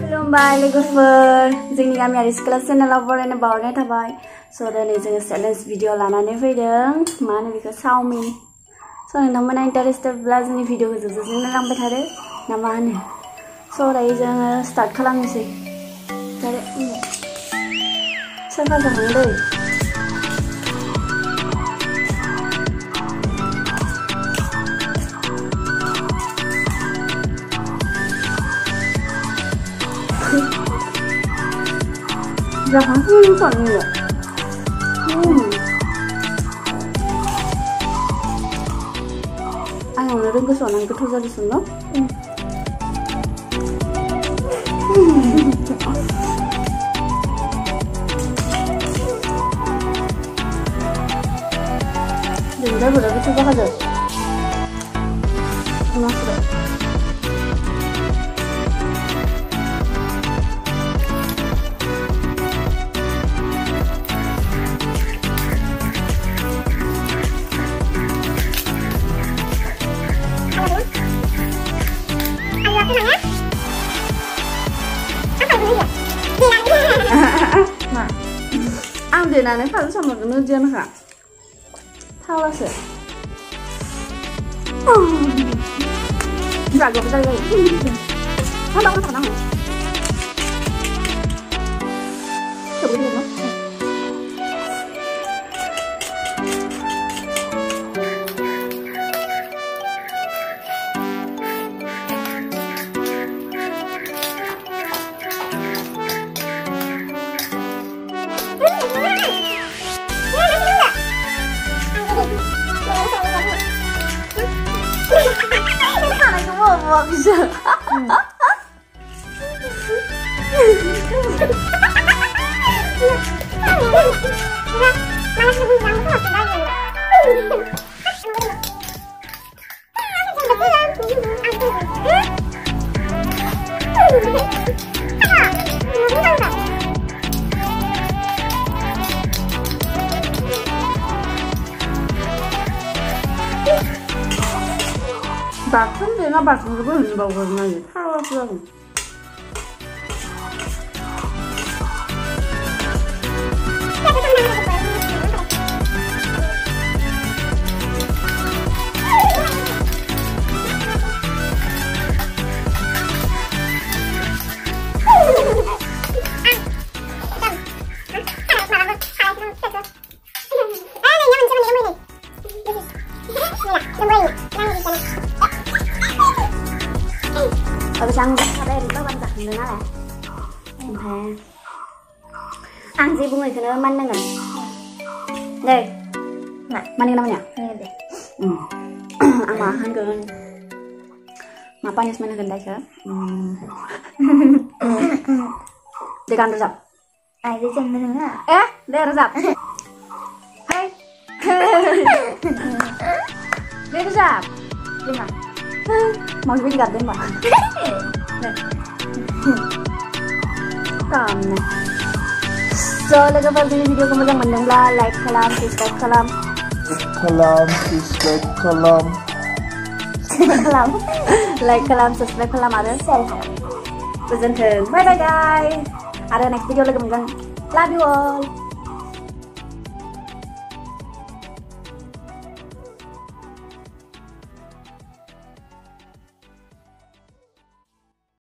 खुलुमबाय लोगोफोर जोंनि गामियारि सिख्ला चेनेलाव बरायनो बावहरनाय थाबाय स' दिनै जोङो चेलेन्ज भिडिअ लानानै फैदों मा होनो बेखौ चाउमिन स' नोंथांमोना इन्टारेस्टेडब्ला जोंनि भिडिअखौ जोबजासिम नायलांबाय थादो ना मा होनो स' दायो जोङो स्टार्ट खालामनोसै सोरबा जाहां दै जाहां संनो आंनावनो रोंगौ संनानै गोथाव जादों संनो जोंदा बोरा गोथाव जाखादों माखादों Ang dinanay para sama kenujian kak. Tahu sih. Enggak gue percaya lagi. Apa kenapa? Coba dulu no. Bisa. Bakın dena bakın gibi ünlü balkonuna git. Havasılarım. Ở trong ở đây thì các bạn giặt nữa là em thấy ăn gì bunga itu nama mana kan? Deh, nah mana namanya? Amahan kan? Mapanya mana kan dah kan? Dekan resap. Ai di jam mana? Deh resap. Hai. Deh resap. Lima. Mau juga gak deh mbak. Kamu. So logoफोर जोंनि भिडिअखौ मोजां मोनदोंब्ला लाइक खालाम सबस्क्राइब खालाम लाइक खालाम सबस्क्राइब खालाम आरो शेयार खालाम गोजोन्थों बाय बाय गाइस आरो नेक्स्ट भिडिअ लोगो मोनगोन लाभ इउ अल